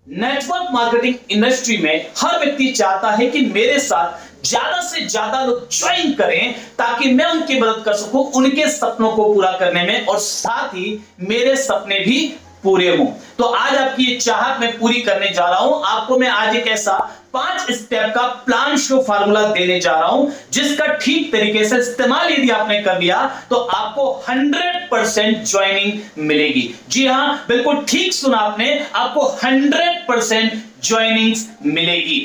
Network marketing industry में हर व्यक्ति चाहता है कि मेरे साथ ज्यादा से ज्यादा लोग ज्वाइन करें ताकि मैं उनकी मदद कर सकूं उनके सपनों को पूरा करने में और साथ ही मेरे सपने भी पूरे हों। तो आज आपकी ये चाहत मैं पूरी करने जा रहा हूं। आपको मैं आज एक ऐसा 5 स्टेप का प्लान शो फार्मूला देने जा रहा हूं जिसका ठीक तरीके से इस्तेमाल यदि आपने कर लिया तो आपको 100% ज्वाइनिंग मिलेगी। जी हां, बिल्कुल ठीक सुना आपने, आपको 100% ज्वाइनिंग्स मिलेगी।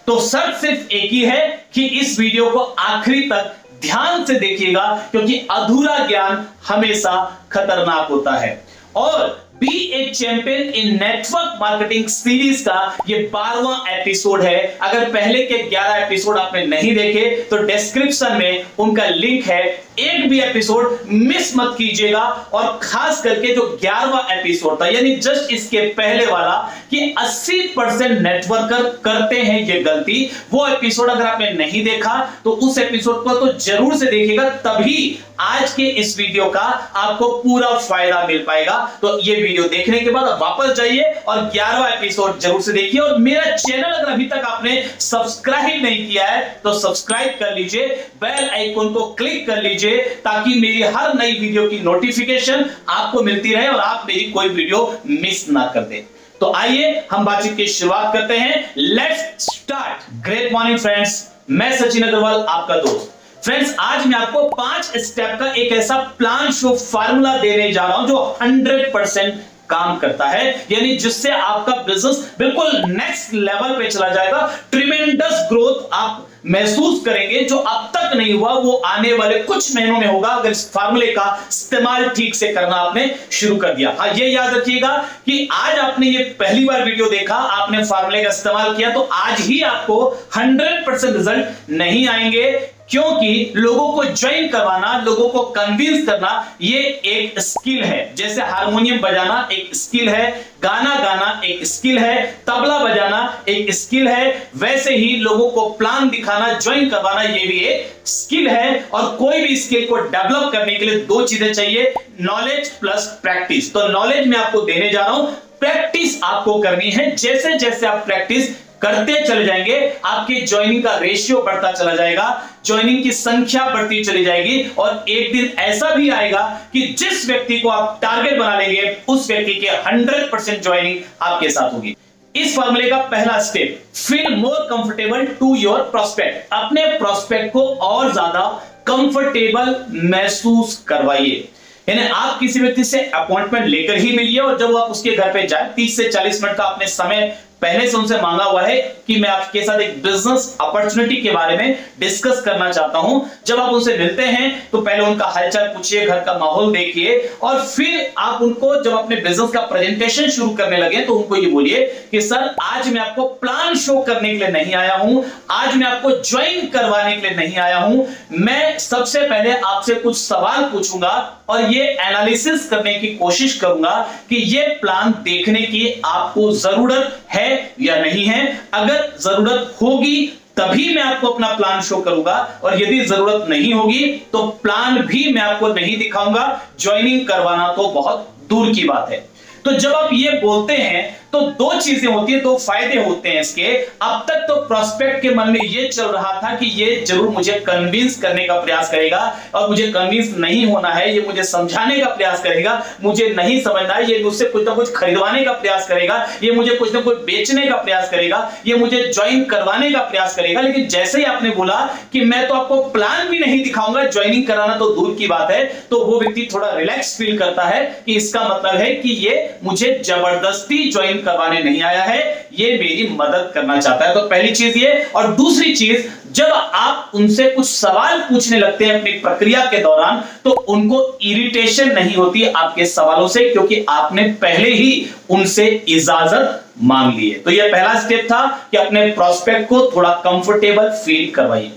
तो शर्त सिर्फ एक ही है कि इस वीडियो को आखिरी तक ध्यान से देखिएगा क्योंकि अधूरा ज्ञान हमेशा खतरनाक होता है। और be a champion in network marketing series का ये 12वां एपिसोड है। अगर पहले के 11 एपिसोड आपने नहीं देखे तो डिस्क्रिप्शन में उनका लिंक है, एक भी एपिसोड मिस मत कीजिएगा। और खास करके जो 11वां एपिसोड था यानी जस्ट इसके पहले वाला कि 80% नेटवर्कर करते हैं ये गलती, वो एपिसोड अगर आपने नहीं देखा तो उस एपिसोड को तो जरूर से देखिएगा, तभी आज के इस वीडियो का आपको पूरा फायदा मिल पाएगा। तो ये वीडियो देखने के बाद वापस जाइए और 11वां एपिसोड जरूर से देखिए। और मेरा चैनल अगर अभी तक आपने सब्सक्राइब नहीं किया है तो सब्सक्राइब कर लीजिए, बेल आइकन को क्लिक कर लीजिए ताकि मेरी हर नई वीडियो की नोटिफिकेशन आपको मिलती रहे और आप मेरी कोई वीडियो मिस ना कर दें। तो आइए हम बातचीत की शुरुआत करते हैं। Let's start. Great morning friends, मैं सचिन अग्रवाल आपका दोस्त। फ्रेंड्स, आज मैं आपको 5 स्टेप का एक ऐसा प्लान शो फार्मूला देने जा रहा हूं जो 100% काम करता है, यानी जिससे आपका बिजनेस बिल्कुल नेक्स्ट लेवल पे चला जाएगा। ट्रिमेंडस ग्रोथ आप महसूस करेंगे जो अब तक नहीं हुआ वो आने वाले कुछ महीनों में होगा अगर इस फार्मूले का इस्तेमाल ठीक से करना आपने शुरू कर दिया। हाँ, ये याद रखिएगा कि आज आपने ये पहली बार वीडियो देखा, आपने फार्मूले का इस्तेमाल किया तो आज ही आपको 100% रिजल्ट नहीं आएंगे, क्योंकि लोगों को ज्वाइन करवाना, लोगों को कन्विंस करना ये एक स्किल है। जैसे हारमोनियम बजाना एक स्किल है, गाना गाना एक स्किल है, तबला बजाना एक स्किल है, वैसे ही लोगों को प्लान दिखाना, ज्वाइन करवाना ये भी एक स्किल है। और कोई भी स्किल को डेवलप करने के लिए 2 चीजें चाहिए, नॉलेज प्लस प्रैक्टिस। तो नॉलेज मैं आपको देने जा रहा हूं, प्रैक्टिस आपको करनी है। जैसे जैसे आप प्रैक्टिस करते चले जाएंगे आपके ज्वाइनिंग का रेशियो बढ़ता चला जाएगा, ज्वाइनिंग की संख्या बढ़ती चली जाएगी और एक दिन ऐसा भी आएगा कि जिस व्यक्ति को आप टारगेट बना लेंगे उस व्यक्ति के 100% ज्वाइनिंग आपके साथ होगी। इस फॉर्मूले का पहला step, feel more comfortable to your prospect. अपने प्रोस्पेक्ट को और ज्यादा कंफर्टेबल महसूस करवाइए। यानी आप किसी व्यक्ति से अपॉइंटमेंट लेकर ही मिलिए और जब आप उसके घर पे जाए 30 से 40 मिनट का आपने समय पहले से उनसे मांगा हुआ है कि मैं आपके साथ एक बिजनेस अपॉर्चुनिटी के बारे में डिस्कस करना चाहता हूं। जब आप उनसे मिलते हैं तो पहले उनका हालचाल पूछिए, घर का माहौल देखिए और फिर आप उनको जब अपने बिजनेस का प्रेजेंटेशन शुरू करने लगे तो उनको ये बोलिए कि सर आज मैं आपको प्लान शो करने के लिए नहीं आया हूं, आज मैं आपको ज्वाइन करवाने के लिए नहीं आया हूं। मैं सबसे पहले आपसे कुछ सवाल पूछूंगा और ये एनालिसिस करने की कोशिश करूंगा कि ये प्लान देखने की आपको जरूरत है या नहीं है। अगर जरूरत होगी तभी मैं आपको अपना प्लान शो करूंगा और यदि जरूरत नहीं होगी तो प्लान भी मैं आपको नहीं दिखाऊंगा, ज्वाइनिंग करवाना तो बहुत दूर की बात है। तो जब आप ये बोलते हैं तो 2 चीजें होती है, 2 फायदे होते हैं इसके। अब तक तो प्रोस्पेक्ट के मन में ये चल रहा था कि ये जरूर मुझे कन्विंस करने का प्रयास करेगा और मुझे कन्विंस नहीं होना है, ये मुझे समझाने का प्रयास करेगा, मुझे नहीं समझना है, ये मुझसे कुछ ना कुछ खरीदवाने का प्रयास करेगा, ये मुझे कुछ ना कुछ बेचने का प्रयास करेगा, ये मुझे ज्वाइन करवाने का प्रयास करेगा। लेकिन जैसे ही आपने बोला कि मैं तो आपको प्लान भी नहीं दिखाऊंगा, ज्वाइनिंग कराना तो दूर की बात है, तो वो व्यक्ति थोड़ा रिलैक्स फील करता है कि इसका मतलब है कि ये मुझे जबरदस्ती ज्वाइन करवाने नहीं आया है, ये मेरी मदद करना चाहता है। तो पहली चीज ये। और दूसरी चीज, जब आप उनसे कुछ सवाल पूछने लगते हैं अपनी प्रक्रिया के दौरान तो उनको इरिटेशन नहीं होती आपके सवालों से, क्योंकि आपने पहले ही उनसे इजाजत मांग ली है। तो यह पहला स्टेप था कि अपने प्रोस्पेक्ट को थोड़ा कंफर्टेबल फील करवाइए।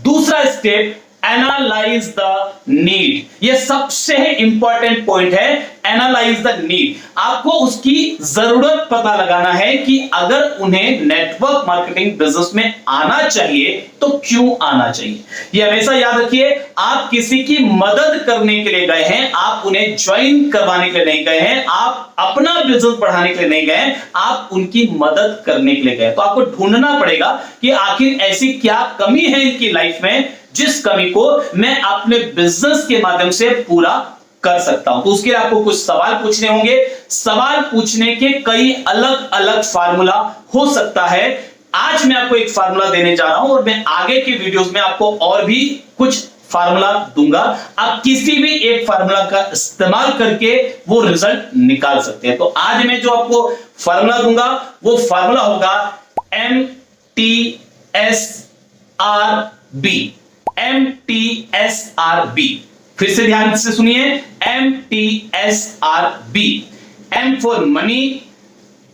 दूसरा स्टेप, एनालाइज द नीड। ये सबसे इंपॉर्टेंट पॉइंट है, एनालाइज द नीड। आपको उसकी जरूरत पता लगाना है कि अगर उन्हें नेटवर्क मार्केटिंग बिजनेस में आना चाहिए तो क्यों आना चाहिए। ये हमेशा याद रखिए, आप किसी की मदद करने के लिए गए हैं, आप उन्हें ज्वाइन करवाने के लिए नहीं गए हैं, आप अपना बिजनेस बढ़ाने के लिए नहीं गए, आप उनकी मदद करने के लिए गए। तो आपको ढूंढना पड़ेगा कि आखिर ऐसी क्या कमी है इनकी लाइफ में जिस कमी को मैं अपने बिजनेस के माध्यम से पूरा कर सकता हूं। तो उसके लिए आपको कुछ सवाल पूछने होंगे। सवाल पूछने के कई अलग अलग फार्मूला हो सकता है। आज मैं आपको एक फार्मूला देने जा रहा हूं और मैं आगे के वीडियोस में आपको और भी कुछ फार्मूला दूंगा। आप किसी भी एक फार्मूला का इस्तेमाल करके वो रिजल्ट निकाल सकते हैं। तो आज मैं जो आपको फार्मूला दूंगा वो फार्मूला होगा MTSRB। MTSRB, फिर से ध्यान से सुनिए, MTSRB। M for money,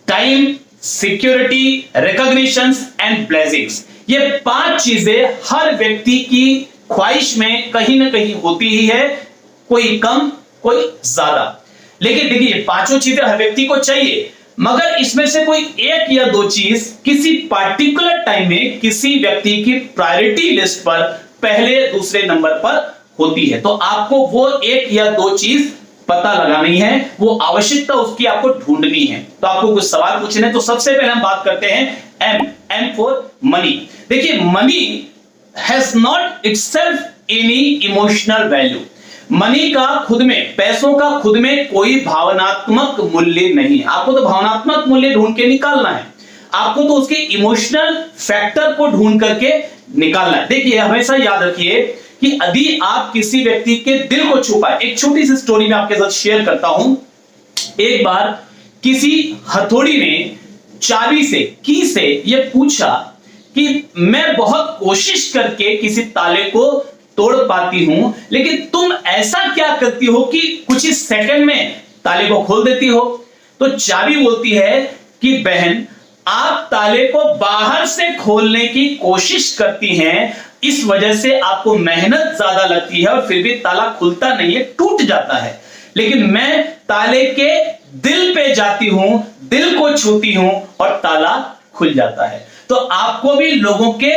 time, security, recognition and blessings. ये 5 चीजें हर व्यक्ति की ख्वाहिश में कहीं ना कहीं होती ही है, कोई कम कोई ज्यादा। लेकिन देखिए, ये 5 चीजें हर व्यक्ति को चाहिए, मगर इसमें से कोई एक या 2 चीज किसी पार्टिकुलर टाइम में किसी व्यक्ति की प्रायोरिटी लिस्ट पर पहले दूसरे नंबर पर होती है। तो आपको वो एक या 2 चीज पता लगानी है, वो आवश्यकता उसकी आपको ढूंढनी है। तो आपको कुछ सवाल पूछने हैं। तो सबसे पहले हम बात करते हैं M फॉर मनी। देखिए, money has not itself any emotional value. Money का खुद में, पैसों का खुद में कोई भावनात्मक मूल्य नहीं है। आपको तो भावनात्मक मूल्य ढूंढ के निकालना है, आपको तो उसके इमोशनल फैक्टर को ढूंढ करके निकालना है। देखिए, हमेशा याद रखिए कि यदि आप किसी व्यक्ति के दिल को छू पाए, एक छोटी सी स्टोरी मैं आपके साथ शेयर करता हूं। एक बार किसी हथौड़ी ने चाबी से, की से ये पूछा कि मैं बहुत कोशिश करके किसी ताले को तोड़ पाती हूं, लेकिन तुम ऐसा क्या करती हो कि कुछ ही सेकंड में ताले को खोल देती हो। तो चाबी बोलती है कि बहन, आप ताले को बाहर से खोलने की कोशिश करती हैं, इस वजह से आपको मेहनत ज्यादा लगती है और फिर भी ताला खुलता नहीं है, टूट जाता है। लेकिन मैं ताले के दिल पे जाती हूं, दिल को छूती हूं और ताला खुल जाता है। तो आपको भी लोगों के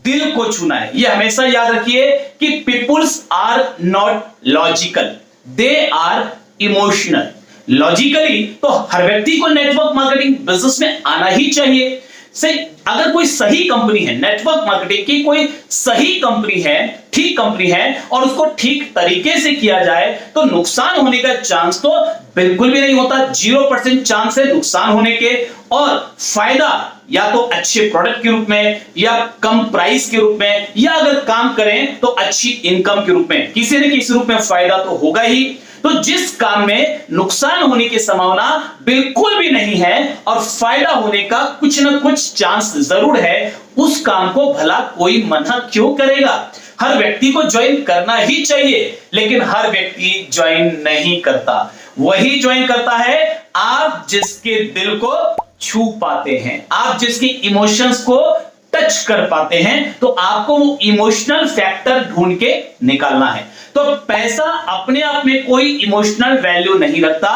दिल को छूना है। ये हमेशा याद रखिए कि peoples are not logical, they are emotional. Logically तो हर व्यक्ति को नेटवर्क मार्केटिंग बिजनेस में आना ही चाहिए। सही, अगर कोई सही कंपनी है, नेटवर्क मार्केटिंग की कोई सही कंपनी है, ठीक कंपनी है और उसको ठीक तरीके से किया जाए तो नुकसान होने का चांस तो बिल्कुल भी नहीं होता। 0% चांस है नुकसान होने के, और फायदा या तो अच्छे प्रोडक्ट के रूप में या कम प्राइस के रूप में, या अगर काम करें तो अच्छी इनकम के रूप में, किसी न किसी रूप में फायदा तो होगा ही। तो जिस काम में नुकसान होने की संभावना बिल्कुल भी नहीं है और फायदा होने का कुछ ना कुछ चांस जरूर है, उस काम को भला कोई मना क्यों करेगा। हर व्यक्ति को ज्वाइन करना ही चाहिए, लेकिन हर व्यक्ति ज्वाइन नहीं करता। वही ज्वाइन करता है आप जिसके दिल को छू पाते हैं, आप जिसके इमोशंस को टच कर पाते हैं। तो आपको वो इमोशनल फैक्टर ढूंढ के निकालना है। तो पैसा अपने आप में कोई इमोशनल वैल्यू नहीं रखता।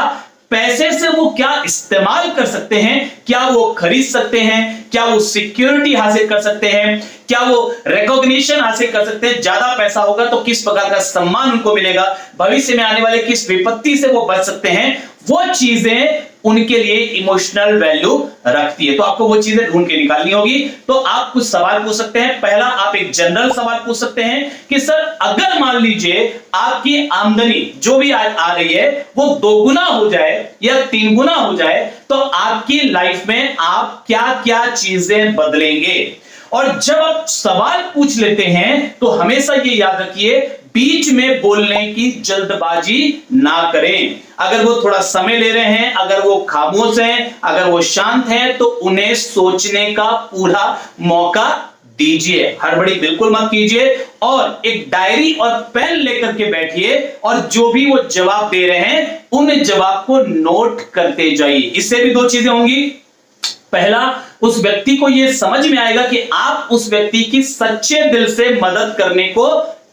पैसे से वो क्या इस्तेमाल कर सकते हैं, क्या वो खरीद सकते हैं, क्या वो सिक्योरिटी हासिल कर सकते हैं, क्या वो रिकॉग्निशन हासिल कर सकते हैं। ज्यादा पैसा होगा तो किस प्रकार का सम्मान उनको मिलेगा, भविष्य में आने वाले किस विपत्ति से वो बच सकते हैं, वो चीजें उनके लिए इमोशनल वैल्यू रखती है। तो आपको वो चीजें ढूंढ के निकालनी होगी। तो आप कुछ सवाल पूछ सकते हैं। पहला, आप एक जनरल सवाल पूछ सकते हैं कि सर, अगर मान लीजिए आपकी आमदनी जो भी आ रही है वो 2 गुना हो जाए या 3 गुना हो जाए, तो आपकी लाइफ में आप क्या क्या चीजें बदलेंगे। और जब आप सवाल पूछ लेते हैं तो हमेशा ये याद रखिए, बीच में बोलने की जल्दबाजी ना करें। अगर वो थोड़ा समय ले रहे हैं, अगर वो खामोश हैं, अगर वो शांत हैं, तो उन्हें सोचने का पूरा मौका दीजिए। हड़बड़ी बिल्कुल मत कीजिए और एक डायरी और पेन लेकर के बैठिए और जो भी वो जवाब दे रहे हैं उन जवाब को नोट करते जाइए। इससे भी 2 चीजें होंगी। पहला, उस व्यक्ति को यह समझ में आएगा कि आप उस व्यक्ति की सच्चे दिल से मदद करने को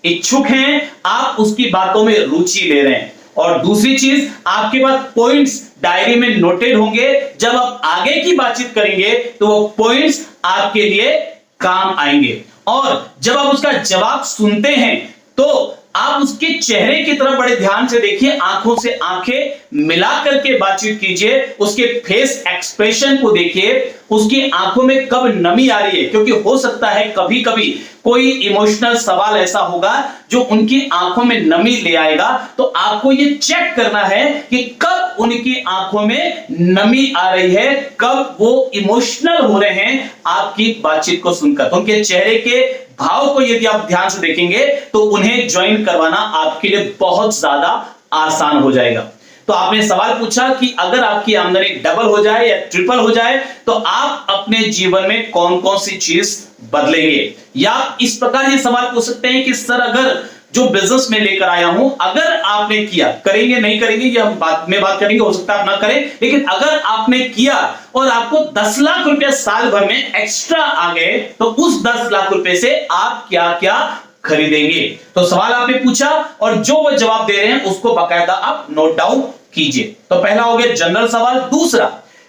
इच्छुक हैं, आप उसकी बातों में रुचि ले रहे हैं। और दूसरी चीज, आपके पास पॉइंट्स डायरी में नोटेड होंगे, जब आप आगे की बातचीत करेंगे तो वो पॉइंट्स आपके लिए काम आएंगे। और जब आप उसका जवाब सुनते हैं तो आप उसके चेहरे की तरफ बड़े ध्यान से देखिए, आंखों से आंखें मिला करके बातचीत कीजिए, उसके फेस एक्सप्रेशन को देखिए, उसकी आंखों में कब नमी आ रही है, क्योंकि हो सकता है कभी कभी कोई इमोशनल सवाल ऐसा होगा जो उनकी आंखों में नमी ले आएगा। तो आपको ये चेक करना है कि कब उनकी आंखों में नमी आ रही है, कब वो इमोशनल हो रहे हैं आपकी बातचीत को सुनकर। तो उनके चेहरे के भाव को यदि आप ध्यान से देखेंगे तो उन्हें ज्वाइन करवाना आपके लिए बहुत ज्यादा आसान हो जाएगा। तो आपने सवाल पूछा कि अगर आपकी आमदनी डबल हो जाए या ट्रिपल हो जाए तो आप अपने जीवन में कौन कौन सी चीज बदलेंगे। या इस प्रकार ये सवाल पूछ सकते हैं कि सर, अगर जो बिजनेस में लेकर आया हूं, अगर आपने किया, करेंगे नहीं करेंगे ये हम बाद में बात करेंगे, हो सकता है आप ना करें, लेकिन अगर आपने किया और आपको 10 लाख रुपए साल भर में एक्स्ट्रा आ गए तो उस 10 लाख रुपए से आप क्या क्या खरीदेंगे। तो सवाल आपने पूछा और जो वो जवाब दे रहे हैं उसको बाकायदा आप नोट डाउन कीजिए। तो पहला हो गया जनरल सवाल। दूसरा,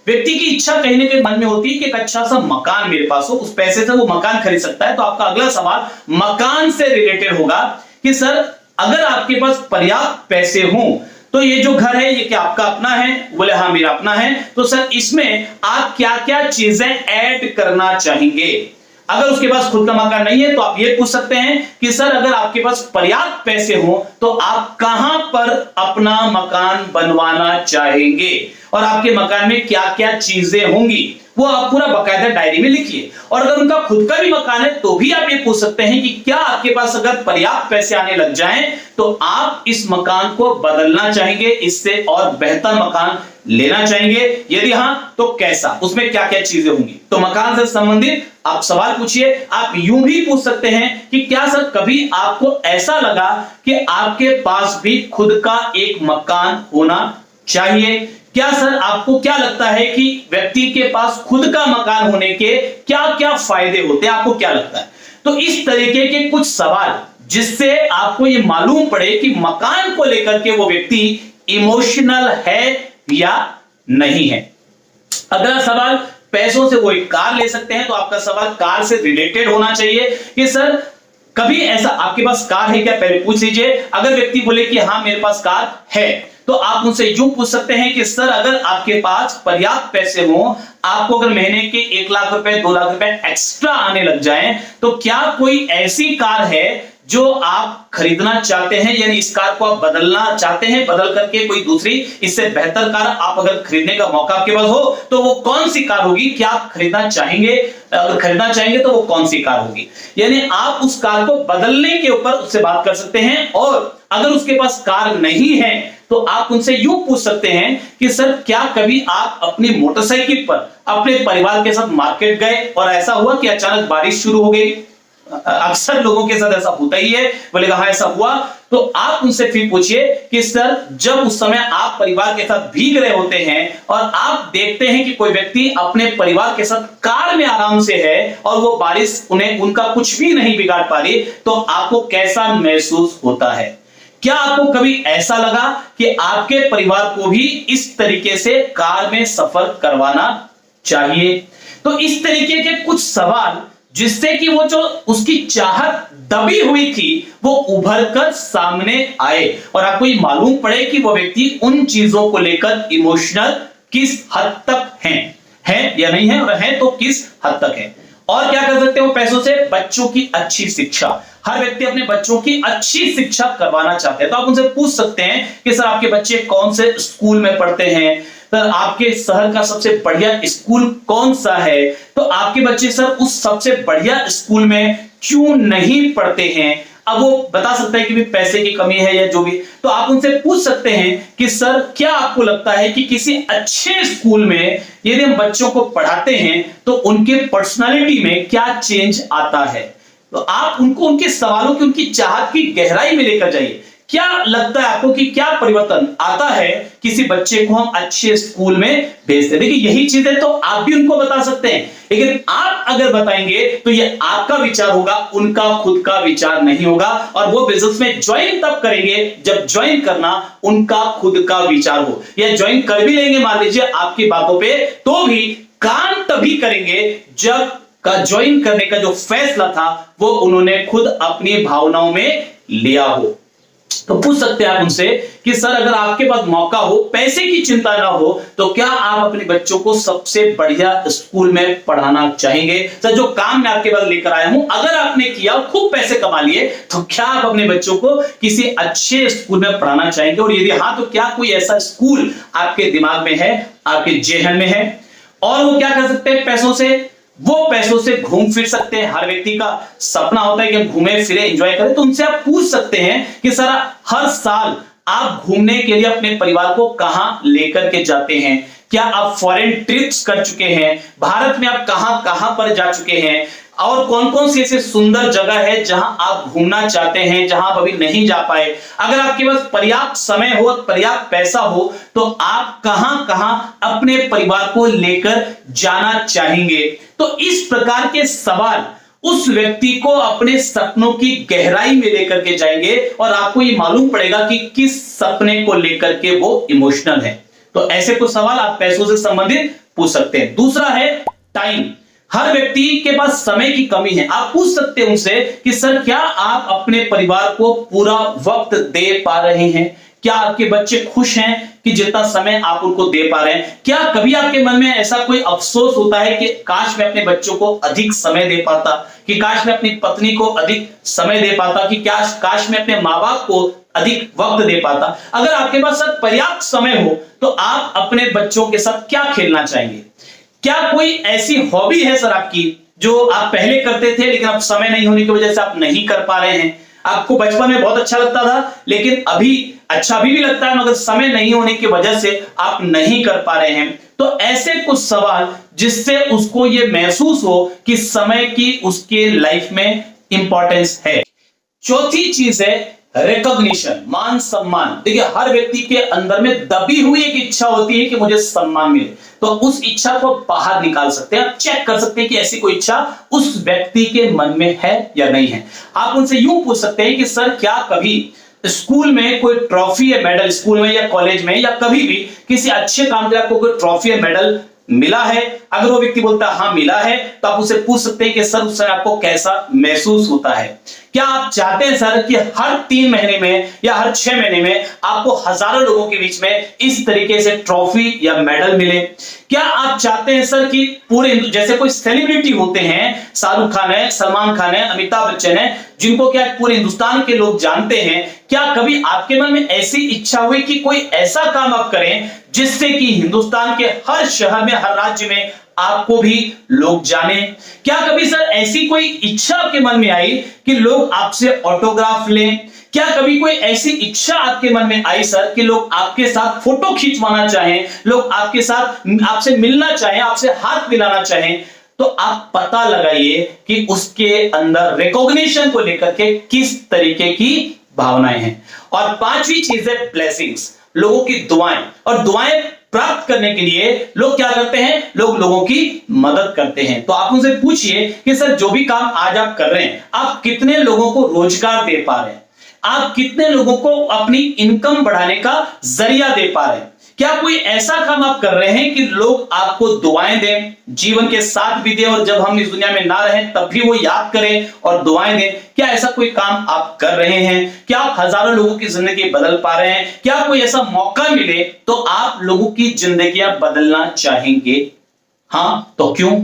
व्यक्ति की इच्छा कहीं ना कहीं मन में होती है कि एक अच्छा सा मकान मेरे पास हो, उस पैसे से वो मकान खरीद सकता है। तो आपका अगला सवाल मकान से रिलेटेड होगा कि सर, अगर आपके पास पर्याप्त पैसे हों तो ये जो घर है ये क्या आपका अपना है? बोले हाँ मेरा अपना है। तो सर, इसमें आप क्या क्या चीजें ऐड करना चाहेंगे? अगर उसके पास खुद का मकान नहीं है तो आप ये पूछ सकते हैं कि सर, अगर आपके पास पर्याप्त पैसे हो तो आप कहां पर अपना मकान बनवाना चाहेंगे और आपके मकान में क्या क्या चीजें होंगी, वो आप पूरा बाकायदा डायरी में लिखिए। और अगर उनका खुद का भी मकान है तो भी आप ये पूछ सकते हैं कि क्या आपके पास अगर पर्याप्त पैसे आने लग जाएं तो आप इस मकान को बदलना चाहेंगे, इससे और बेहतर मकान लेना चाहेंगे? यदि हां तो कैसा, उसमें क्या क्या चीजें होंगी? तो मकान से संबंधित आप सवाल पूछिए। आप यूं भी पूछ सकते हैं कि क्या सर, कभी आपको ऐसा लगा कि आपके पास भी खुद का एक मकान होना चाहिए? क्या सर, आपको क्या लगता है कि व्यक्ति के पास खुद का मकान होने के क्या क्या फायदे होते हैं? आपको क्या लगता है? तो इस तरीके के कुछ सवाल जिससे आपको ये मालूम पड़े कि मकान को लेकर के वो व्यक्ति इमोशनल है या नहीं है। अगला सवाल, पैसों से वो एक कार ले सकते हैं, तो आपका सवाल कार से रिलेटेड होना चाहिए कि सर, कभी ऐसा आपके पास कार है क्या? पहले पूछ लीजिए। अगर व्यक्ति बोले कि हाँ मेरे पास कार है तो आप उनसे यूं पूछ सकते हैं कि सर, अगर आपके पास पर्याप्त पैसे हो, आपको अगर महीने के 1 लाख रुपए 2 लाख रुपए एक्स्ट्रा आने लग जाएं तो क्या कोई ऐसी कार है जो आप खरीदना चाहते हैं, यानी इस कार को आप बदलना चाहते हैं, बदल करके कोई दूसरी इससे बेहतर कार आप अगर खरीदने का मौका आपके पास हो तो वो कौन सी कार होगी? क्या आप खरीदना चाहेंगे? अगर खरीदना चाहेंगे तो वो कौन सी कार होगी? यानी आप उस कार को बदलने के ऊपर उससे बात कर सकते हैं। और अगर उसके पास कार नहीं है तो आप उनसे यूं पूछ सकते हैं कि सर, क्या कभी आप अपनी मोटरसाइकिल पर अपने परिवार के साथ मार्केट गए और ऐसा हुआ कि अचानक बारिश शुरू हो गई? अक्सर लोगों के साथ ऐसा होता ही है। बोलेगा हाँ ऐसा हुआ। तो आप उनसे फिर पूछिए कि सर, जब उस समय आप परिवार के साथ भीग रहे होते हैं और आप देखते हैं कि कोई व्यक्ति अपने परिवार के साथ कार में आराम से है और वो बारिश उनका कुछ भी नहीं बिगाड़ पा रही, तो आपको कैसा महसूस होता है? क्या आपको कभी ऐसा लगा कि आपके परिवार को भी इस तरीके से कार में सफर करवाना चाहिए? तो इस तरीके के कुछ सवाल जिससे कि वो जो उसकी चाहत दबी हुई थी वो उभर कर सामने आए और आपको ये मालूम पड़े कि वो व्यक्ति उन चीजों को लेकर इमोशनल किस हद तक है या नहीं है, और है तो किस हद तक है। और क्या कर सकते हो पैसों से? बच्चों की अच्छी शिक्षा। हर व्यक्ति अपने बच्चों की अच्छी शिक्षा करवाना चाहते हैं, तो आप उनसे पूछ सकते हैं कि सर, आपके बच्चे कौन से स्कूल में पढ़ते हैं? सर, आपके शहर का सबसे बढ़िया स्कूल कौन सा है? तो आपके बच्चे सर उस सबसे बढ़िया स्कूल में क्यों नहीं पढ़ते हैं? अब वो बता सकता है कि भी पैसे की कमी है या जो भी। तो आप उनसे पूछ सकते हैं कि सर, क्या आपको लगता है कि किसी अच्छे स्कूल में यदि हम बच्चों को पढ़ाते हैं तो उनके पर्सनालिटी में क्या चेंज आता है? तो आप उनको उनके सवालों की, उनकी चाहत की गहराई में लेकर जाइए। क्या लगता है आपको कि क्या परिवर्तन आता है किसी बच्चे को हम अच्छे स्कूल में भेजते हैं? देखिए यही चीजें तो आप भी उनको बता सकते हैं, लेकिन आप अगर बताएंगे तो ये आपका विचार होगा, उनका खुद का विचार नहीं होगा। और वो बिजनेस में ज्वाइन तब करेंगे जब ज्वाइन करना उनका खुद का विचार हो। या ज्वाइन कर भी लेंगे मान लीजिए आपकी बातों पे, तो भी काम तभी करेंगे जब का ज्वाइन करने का जो फैसला था वो उन्होंने खुद अपनी भावनाओं में लिया हो। तो पूछ सकते हैं आप उनसे कि सर अगर आपके पास मौका हो, पैसे की चिंता ना हो, तो क्या आप अपने बच्चों को सबसे बढ़िया स्कूल में पढ़ाना चाहेंगे? सर जो काम मैं आपके पास लेकर आया हूं, अगर आपने किया, खूब पैसे कमा लिए, तो क्या आप अपने बच्चों को किसी अच्छे स्कूल में पढ़ाना चाहेंगे? और यदि हाँ, तो क्या कोई ऐसा स्कूल आपके दिमाग में है, आपके जेहन में है? और वो क्या कर सकते हैं पैसों से? वो पैसों से घूम फिर सकते हैं। हर व्यक्ति का सपना होता है कि हम घूमे फिरे, एंजॉय करें। तो उनसे आप पूछ सकते हैं कि सर हर साल आप घूमने के लिए अपने परिवार को कहां लेकर के जाते हैं? क्या आप फॉरेन ट्रिप्स कर चुके हैं? भारत में आप कहां कहां पर जा चुके हैं? और कौन कौन सी ऐसी सुंदर जगह है जहां आप घूमना चाहते हैं, जहां आप अभी नहीं जा पाए? अगर आपके पास पर्याप्त समय हो, पर्याप्त पैसा हो, तो आप कहां कहां अपने परिवार को लेकर जाना चाहेंगे? तो इस प्रकार के सवाल उस व्यक्ति को अपने सपनों की गहराई में लेकर के जाएंगे और आपको ये मालूम पड़ेगा कि किस सपने को लेकर के वो इमोशनल है। तो ऐसे कुछ सवाल आप पैसों से संबंधित पूछ सकते हैं। दूसरा है टाइम। हर व्यक्ति के पास समय की कमी है। आप पूछ सकते हैं उनसे कि सर क्या आप अपने परिवार को पूरा वक्त दे पा रहे हैं? क्या आपके बच्चे खुश हैं कि जितना समय आप उनको दे पा रहे हैं? क्या कभी आपके मन में ऐसा कोई अफसोस होता है कि काश मैं अपने बच्चों को अधिक समय दे पाता, कि काश मैं अपनी पत्नी को अधिक समय दे पाता, कि काश मैं अपने माँ बाप को अधिक वक्त दे पाता? अगर आपके पास सर पर्याप्त समय हो तो आप अपने बच्चों के साथ क्या खेलना चाहेंगे? क्या कोई ऐसी हॉबी है सर आपकी जो आप पहले करते थे लेकिन अब समय नहीं होने की वजह से आप नहीं कर पा रहे हैं? आपको बचपन में बहुत अच्छा लगता था लेकिन अभी अच्छा भी लगता है, मगर समय नहीं होने की वजह से आप नहीं कर पा रहे हैं। तो ऐसे कुछ सवाल जिससे उसको ये महसूस हो कि समय की उसके लाइफ में इंपॉर्टेंस है। चौथी चीज है रिकॉग्निशन, मान सम्मान। देखिए हर व्यक्ति के अंदर में दबी हुई एक इच्छा होती है कि मुझे सम्मान मिले, तो उस इच्छा को बाहर निकाल सकते हैं। आप चेक कर सकते हैं कि ऐसी कोई इच्छा उस व्यक्ति के मन में है या नहीं है। आप उनसे यूं पूछ सकते हैं कि सर क्या कभी स्कूल में कोई ट्रॉफी या मेडल, स्कूल में या कॉलेज में या कभी भी किसी अच्छे काम के लिए आपको कोई ट्रॉफी या मेडल मिला है? अगर वो व्यक्ति बोलता है हाँ मिला है, तो आप उसे पूछ सकते हैं कि सर उस समय आपको कैसा महसूस होता है? क्या आप चाहते हैं सर कि हर 3 महीने में या हर 6 महीने में आपको हजारों लोगों के बीच में इस तरीके से ट्रॉफी या मेडल मिले? क्या आप चाहते हैं सर कि पूरे जैसे कोई सेलिब्रिटी होते हैं, शाहरुख खान है, सलमान खान है, अमिताभ बच्चन है, जिनको क्या पूरे हिंदुस्तान के लोग जानते हैं, क्या कभी आपके मन में ऐसी इच्छा हुई कि कोई ऐसा काम आप करें जिससे कि हिंदुस्तान के हर शहर में, हर राज्य में आपको भी लोग जाने? क्या कभी सर ऐसी कोई इच्छा आपके मन में आई कि लोग आपसे ऑटोग्राफ लें? क्या कभी कोई ऐसी इच्छा आपके मन में आई सर कि लोग आपके साथ फोटो खिंचवाना चाहें, लोग आपके साथ आपसे मिलना चाहें, आपसे हाथ मिलाना चाहें? तो आप पता लगाइए कि उसके अंदर रिकॉग्निशन को लेकर के किस तरीके की भावनाएं हैं। और 5वीं चीज है ब्लेसिंग्स, लोगों की दुआएं। और दुआएं प्राप्त करने के लिए लोग क्या करते हैं? लोग लोगों की मदद करते हैं। तो आप उनसे पूछिए कि सर जो भी काम आज आप कर रहे हैं, आप कितने लोगों को रोजगार दे पा रहे हैं? आप कितने लोगों को अपनी इनकम बढ़ाने का जरिया दे पा रहे हैं? क्या कोई ऐसा काम आप कर रहे हैं कि लोग आपको दुआएं दें, जीवन के साथ भी दें, और जब हम इस दुनिया में ना रहें तब भी वो याद करें और दुआएं दें? क्या ऐसा कोई काम आप कर रहे हैं? क्या आप हजारों लोगों की जिंदगी बदल पा रहे हैं? क्या कोई ऐसा मौका मिले तो आप लोगों की जिंदगियां बदलना चाहेंगे? हाँ, तो क्यों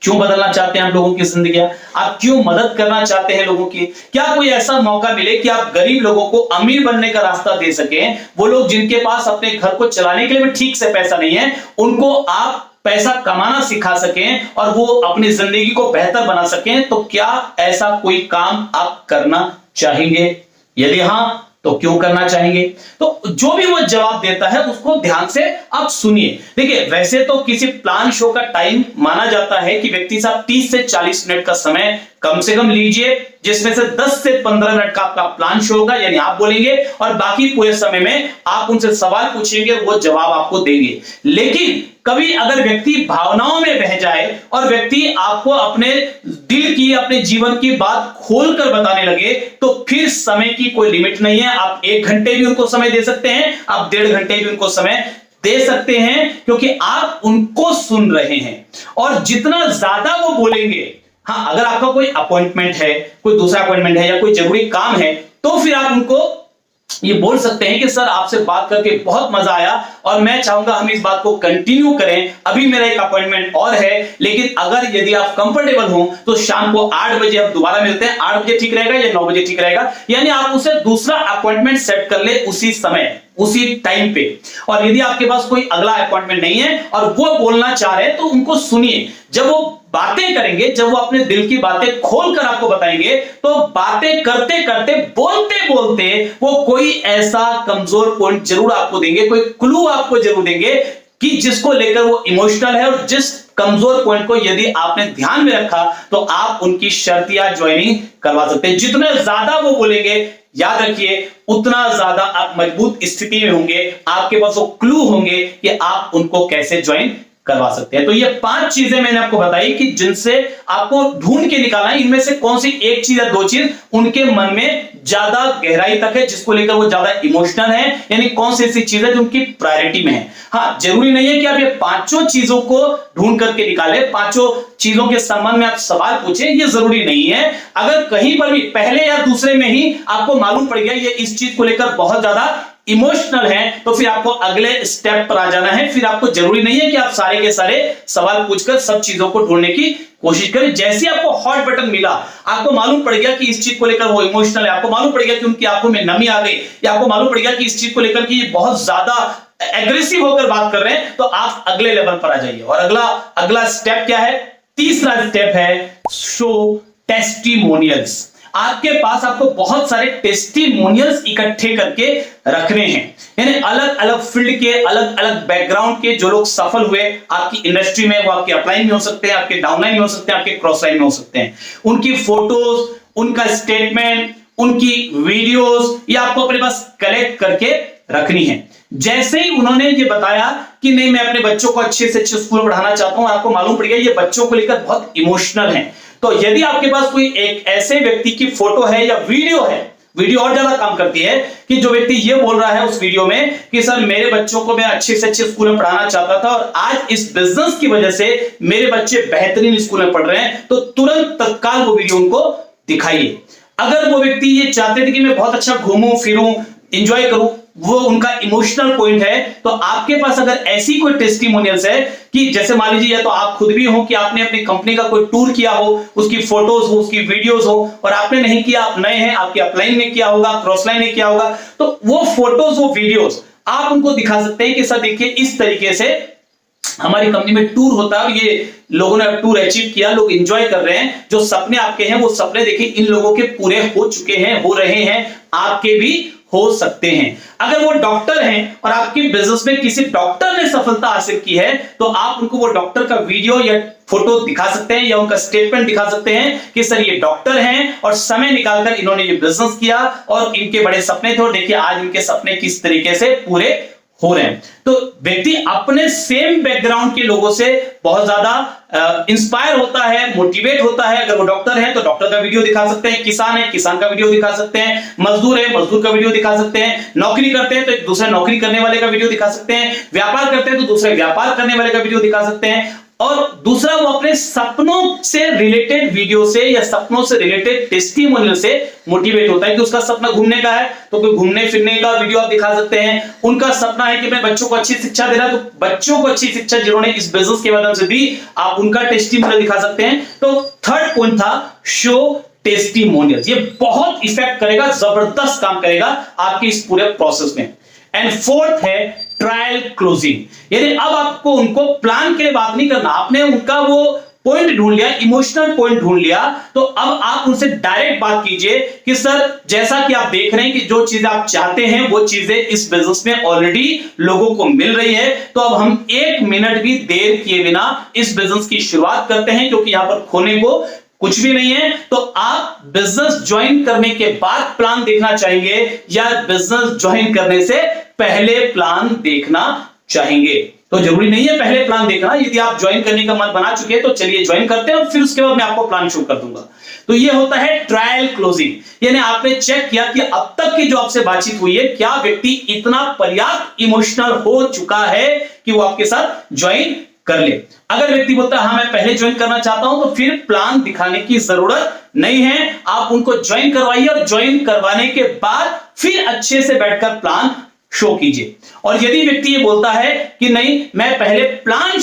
बदलना चाहते हैं आप लोगों की जिंदगी? आप क्यों मदद करना चाहते हैं लोगों की? क्या कोई ऐसा मौका मिले कि आप गरीब लोगों को अमीर बनने का रास्ता दे सकें? वो लोग जिनके पास अपने घर को चलाने के लिए भी ठीक से पैसा नहीं है, उनको आप पैसा कमाना सिखा सकें और वो अपनी जिंदगी को बेहतर बना सकें? तो क्या ऐसा कोई काम आप करना चाहेंगे? यदि हां, तो क्यों करना चाहेंगे? तो जो भी वो जवाब देता है उसको ध्यान से आप सुनिए। देखिए वैसे तो किसी प्लान शो का टाइम माना जाता है कि व्यक्ति साहब 30 से 40 मिनट का समय कम से कम लीजिए, जिसमें से 10 से 15 मिनट का आपका प्लान शो होगा, यानी आप बोलेंगे और बाकी पूरे समय में आप उनसे सवाल पूछेंगे, वो जवाब आपको देंगे। लेकिन कभी अगर व्यक्ति भावनाओं में बह जाए और व्यक्ति आपको अपने दिल की, अपने जीवन की बात खोलकर बताने लगे, तो फिर समय की कोई लिमिट नहीं है। आप 1 घंटे भी उनको समय दे सकते हैं, आप 1.5 घंटे भी उनको समय दे सकते हैं, क्योंकि आप उनको सुन रहे हैं। और जितना ज्यादा वो बोलेंगे, हाँ, अगर आपका कोई अपॉइंटमेंट है, कोई दूसरा अपॉइंटमेंट है या कोई जरूरी काम है, तो फिर आप उनको ये बोल सकते हैं कि सर आपसे बात करके बहुत मजा आया और मैं चाहूंगा हम इस बात को कंटिन्यू करें। अभी मेरा एक अपॉइंटमेंट और है, लेकिन अगर यदि आप कंफर्टेबल हो तो शाम को 8 बजे हम दोबारा मिलते हैं। 8 बजे ठीक रहेगा या 9 बजे ठीक रहेगा? यानी आप उसे दूसरा अपॉइंटमेंट सेट कर ले उसी समय, उसी टाइम पे। और यदि आपके पास कोई अगला अपॉइंटमेंट नहीं है और वो बोलना चाह रहे हैं, तो उनको सुनिए। जब वो बातें करेंगे, जब वो अपने दिल की बातें खोलकर आपको बताएंगे, तो बातें करते करते, बोलते बोलते वो कोई ऐसा कमजोर पॉइंट जरूर आपको देंगे, कोई क्लू आपको जरूर देंगे कि जिसको लेकर वो इमोशनल है, और जिस कमजोर पॉइंट को यदि आपने ध्यान में रखा तो आप उनकी शर्त या ज्वाइनिंग करवा सकते हैं। जितने ज्यादा वो बोलेंगे, याद रखिए, उतना ज्यादा आप मजबूत स्थिति में होंगे, आपके पास वो क्लू होंगे कि आप उनको कैसे ज्वाइन करवा सकते हैं। तो ये 5 चीजें मैंने आपको बताई कि जिनसे आपको ढूंढ के निकालना है, इनमें से कौन सी एक चीज या 2 चीज उनके मन में ज्यादा गहराई तक है, जिसको लेकर वो ज्यादा इमोशनल है, यानी कौन सी ऐसी चीज है जो उनकी प्रायोरिटी में है। हाँ, जरूरी नहीं है कि आप ये 5 चीजों को ढूंढ करके निकाले, 5 चीजों के संबंध में आप सवाल पूछे, ये जरूरी नहीं है। अगर कहीं पर भी पहले या दूसरे में ही आपको मालूम पड़ गया ये इस चीज को लेकर बहुत ज्यादा इमोशनल है, तो फिर आपको अगले स्टेप पर आ जाना है। फिर आपको जरूरी नहीं है कि आप सारे के सारे सवाल पूछकर सब चीजों को ढूंढने की कोशिश करें। जैसे आपको हॉट बटन मिला, आपको मालूम पड़ गया कि इस चीज को लेकर वो इमोशनल है, आपको मालूम पड़ गया कि उनकी आंखों में नमी आ गई, या आपको मालूम पड़ गया कि इस चीज को लेकर कि बहुत ज्यादा एग्रेसिव होकर बात कर रहे हैं, तो आप अगले लेवल पर आ जाइए। और अगला स्टेप क्या है? तीसरा स्टेप है शो टेस्टिमोनियल्स। आपके पास आपको बहुत सारे टेस्टिमोनियल्स इकट्ठे करके रखने हैं, यानी अलग अलग फील्ड के, अलग अलग बैकग्राउंड के जो लोग सफल हुए आपकी इंडस्ट्री में, वो आपके अपलाइन में हो सकते हैं, आपके डाउनलाइन में हो सकते हैं, आपके क्रॉस लाइन में हो सकते हैं। उनकी फोटोज, उनका स्टेटमेंट, उनकी वीडियोस, ये आपको अपने पास कलेक्ट करके रखनी है। जैसे ही उन्होंने ये बताया कि नहीं, मैं अपने बच्चों को अच्छे से अच्छे स्कूल में पढ़ाना चाहता हूं, आपको मालूम पड़ गया ये बच्चों को लेकर बहुत इमोशनल है, तो यदि आपके पास कोई एक ऐसे व्यक्ति की फोटो है या वीडियो है, वीडियो और ज्यादा काम करती है कि जो व्यक्ति ये बोल रहा है उस वीडियो में कि सर मेरे बच्चों को मैं अच्छे से अच्छे स्कूल में पढ़ाना चाहता था और आज इस बिजनेस की वजह से मेरे बच्चे बेहतरीन स्कूल में पढ़ रहे हैं, तो तुरंत तत्काल वो वीडियो उनको दिखाइए। अगर वो व्यक्ति ये चाहते थे कि मैं बहुत अच्छा घूमूं फिरूं, एंजॉय करूं, वो उनका इमोशनल पॉइंट है, तो आपके पास अगर ऐसी कोई टेस्टिमोनियल्स है कि जैसे मान लीजिए या तो आप खुद भी हो कि आपने अपनी कंपनी का कोई टूर किया हो, उसकी फोटोज हो, उसकी वीडियोस हो, और आपने नहीं किया, आप नए हैं, आपके अपलाइन ने किया होगा, क्रॉस लाइन ने किया होगा, तो वो फोटोज, वो वीडियोस आप उनको दिखा सकते हैं कि सर देखिए इस तरीके से हमारी कंपनी में टूर होता है और ये लोगों ने टूर अचीव किया, लोग एंजॉय कर रहे हैं, जो सपने आपके हैं वो सपने देखिए इन लोगों के पूरे हो चुके हैं, हो रहे हैं, आपके भी हो सकते हैं। अगर वो डॉक्टर हैं और आपके बिजनेस में किसी डॉक्टर ने सफलता हासिल की है, तो आप उनको वो डॉक्टर का वीडियो या फोटो दिखा सकते हैं या उनका स्टेटमेंट दिखा सकते हैं कि सर ये डॉक्टर हैं और समय निकालकर इन्होंने ये बिजनेस किया और इनके बड़े सपने थे और देखिए आज इनके सपने किस तरीके से पूरे हो रहे हैं। तो व्यक्ति अपने सेम बैकग्राउंड के लोगों से बहुत ज्यादा इंस्पायर होता है, मोटिवेट होता है। अगर वो डॉक्टर है तो डॉक्टर का वीडियो दिखा सकते हैं, किसान है किसान का वीडियो दिखा सकते हैं, मजदूर है मजदूर का वीडियो दिखा सकते हैं, नौकरी करते हैं तो एक दूसरे नौकरी करने वाले का वीडियो दिखा सकते हैं, व्यापार करते हैं तो दूसरे व्यापार करने वाले का वीडियो दिखा सकते हैं। और दूसरा वो अपने सपनों से रिलेटेड वीडियो से या सपनों से रिलेटेड टेस्टिमोनियल से मोटिवेट होता है कि उसका सपना घूमने का है तो कोई घूमने फिरने का वीडियो आप दिखा सकते हैं। उनका सपना है कि मैं बच्चों को अच्छी शिक्षा दे रहा है तो बच्चों को अच्छी शिक्षा जिन्होंने इस बिजनेस के माध्यम से दी, आप उनका टेस्टिमोनियल दिखा सकते हैं। तो थर्ड पॉइंट था शो टेस्टिमोनियल। ये बहुत इफेक्ट करेगा, जबरदस्त काम करेगा आपके इस पूरे प्रोसेस में। एंड फोर्थ है ट्रायल क्लोजिंग, यानी अब आपको उनको प्लान के लिए बात नहीं करना, आपने उनका वो पॉइंट ढूंढ लिया, इमोशनल पॉइंट ढूंढ लिया, तो अब आप उनसे डायरेक्ट बात कीजिए कि सर जैसा कि आप देख रहे हैं कि जो चीजें आप चाहते हैं वो चीजें इस बिजनेस में ऑलरेडी लोगों को मिल रही है, तो अब हम 1 मिनट भी देर किए बिना इस बिजनेस की शुरुआत करते हैं, क्योंकि यहां पर खोने को कुछ भी नहीं है, तो आप बिजनेस ज्वाइन करने के बाद प्लान देखना चाहेंगे या बिजनेस ज्वाइन करने से पहले प्लान देखना चाहेंगे? तो जरूरी नहीं है पहले प्लान देखना। यदि आप ज्वाइन करने का मन बना चुके हैं तो चलिए ज्वाइन करते हैं और फिर उसके बाद मैं आपको प्लान शो कर दूंगा। तो ये होता है ट्रायल क्लोजिंग, यानी आपने चेक किया कि अब तक की जो आपसे बातचीत हुई है, क्या व्यक्ति इतना पर्याप्त इमोशनल हो चुका है कि वो आपके साथ ज्वाइन कर ले। अगर व्यक्ति बोलता है हाँ मैं पहले ज्वाइन करना चाहता हूं, तो फिर प्लान दिखाने की जरूरत नहीं है। आप उनको ज्वाइन करवाइए और ज्वाइन करवाने के बाद फिर अच्छे से बैठकर प्लान शो कीजिए। और यदि व्यक्ति ये बोलता है कि नहीं मैं पहले प्लान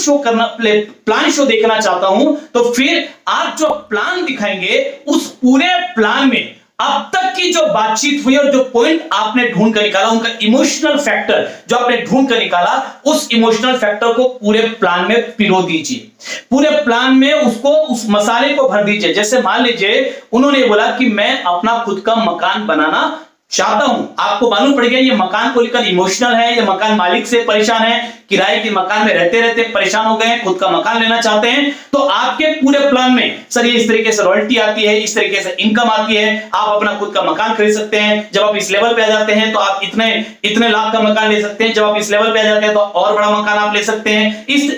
शो देखना चाहता हूं, तो फिर आप जो प्लान दिखाएंगे उस पूरे प्लान में अब तक की जो बातचीत हुई और जो पॉइंट आपने ढूंढ कर निकाला, उनका इमोशनल फैक्टर जो आपने ढूंढ कर निकाला, उस इमोशनल फैक्टर को पूरे प्लान में पिरो दीजिए। पूरे प्लान में उसको उस मसाले को भर दीजिए। जैसे मान लीजिए उन्होंने बोला कि मैं अपना खुद का मकान बनाना चाहता हूं। आपको मालूम पड़ गया ये मकान को लेकर इमोशनल है, ये मकान मालिक से परेशान है, किराए के मकान में रहते रहते परेशान हो गए हैं, खुद का मकान लेना चाहते हैं। तो आपके पूरे प्लान में सर ये इस तरीके से रॉयल्टी आती है, इस तरीके से इनकम आती है, आप अपना खुद का मकान खरीद सकते हैं। जब आप इस लेवल पे आ जाते हैं तो आप इतने लाख का मकान ले सकते हैं। जब आप इस लेवल पे आ जाते हैं तो और बड़ा मकान आप ले सकते हैं। इस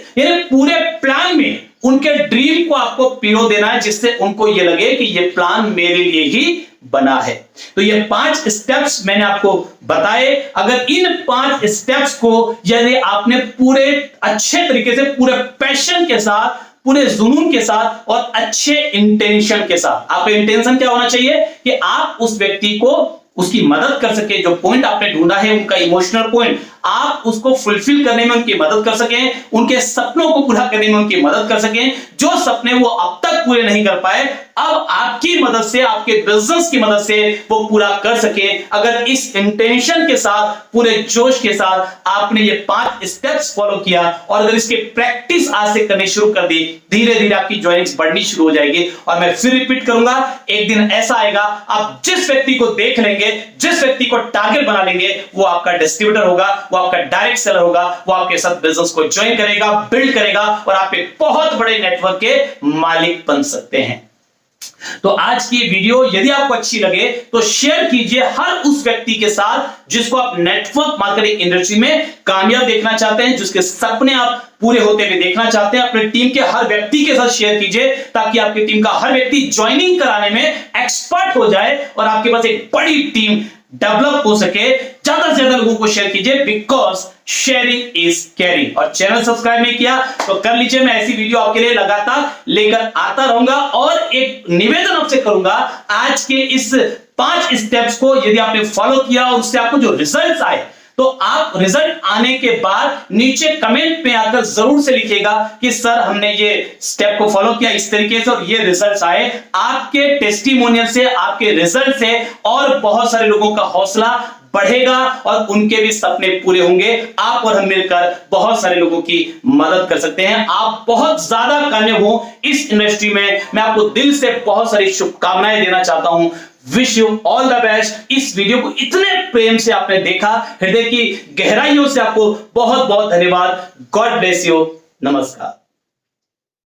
पूरे प्लान में उनके ड्रीम को आपको पिरो देना है, जिससे उनको ये लगे कि ये प्लान मेरे लिए ही बना है। तो ये 5 स्टेप्स मैंने आपको बताए। अगर इन 5 स्टेप्स को यदि आपने पूरे अच्छे तरीके से, पूरे पैशन के साथ, पूरे जुनून के साथ और अच्छे इंटेंशन के साथ, आपका इंटेंशन क्या होना चाहिए कि आप उस व्यक्ति को उसकी मदद कर सके, जो पॉइंट आपने ढूंढा है उनका इमोशनल पॉइंट, आप उसको फुलफिल करने में उनकी मदद कर सकें, उनके सपनों को पूरा करने में उनकी मदद कर सकें। जो सपने वो अब तक पूरे नहीं कर पाए, अब आपकी मदद से, आपके बिजनेस की मदद से वो पूरा कर सके। अगर इस इंटेंशन के साथ, पूरे जोश के साथ आपने ये 5 स्टेप्स फॉलो किया और अगर इसकी प्रैक्टिस आज से करनी शुरू कर दी, धीरे धीरे आपकी ज्वाइनिंग्स बढ़नी शुरू हो जाएगी। और मैं फिर रिपीट करूंगा, एक दिन ऐसा आएगा आप जिस व्यक्ति को देख लेंगे, जिस व्यक्ति को टारगेट बना लेंगे, वो आपका डिस्ट्रीब्यूटर होगा, वो आपका डायरेक्ट सेलर होगा, वो आपके साथ बिजनेस को ज्वाइन करेगा, बिल्ड करेगा और आप एक बहुत बड़े नेटवर्क के मालिक बन सकते हैं। तो आज की वीडियो यदि आपको अच्छी लगे तो शेयर कीजिए हर उस व्यक्ति के साथ जिसको आप नेटवर्क मार्केटिंग इंडस्ट्री में कामयाब देखना चाहते हैं, जिसके सपने आप पूरे होते हुए देखना चाहते हैं। अपने टीम के हर व्यक्ति के साथ शेयर कीजिए ताकि आपकी टीम का हर व्यक्ति ज्वाइनिंग कराने में एक्सपर्ट हो जाए और आपके पास एक बड़ी टीम डेवलप हो सके। ज्यादा से ज्यादा लोगों को शेयर कीजिए, बिकॉज शेयरिंग इज केयरिंग। और चैनल सब्सक्राइब नहीं किया तो कर लीजिए, मैं ऐसी वीडियो आपके लिए लगातार लेकर आता रहूंगा। और एक निवेदन आपसे करूंगा, आज के इस 5 स्टेप्स को यदि आपने फॉलो किया और उससे आपको जो रिजल्ट्स आए, तो आप रिजल्ट आने के बाद नीचे कमेंट में आकर जरूर से लिखिएगा कि सर हमने ये स्टेप को फॉलो किया इस तरीके से और ये रिजल्ट्स आए। आपके टेस्टिमोनियल से, आपके रिजल्ट से और बहुत सारे लोगों का हौसला बढ़ेगा और उनके भी सपने पूरे होंगे। आप और हम मिलकर बहुत सारे लोगों की मदद कर सकते हैं। आप बहुत ज्यादा कामयाब हो इस इंडस्ट्री में, मैं आपको दिल से बहुत सारी शुभकामनाएं देना चाहता हूं। Wish you all the best. इस वीडियो को इतने प्रेम से आपने देखा, हृदय की गहराइयों से आपको बहुत बहुत धन्यवाद। God bless you. नमस्कार।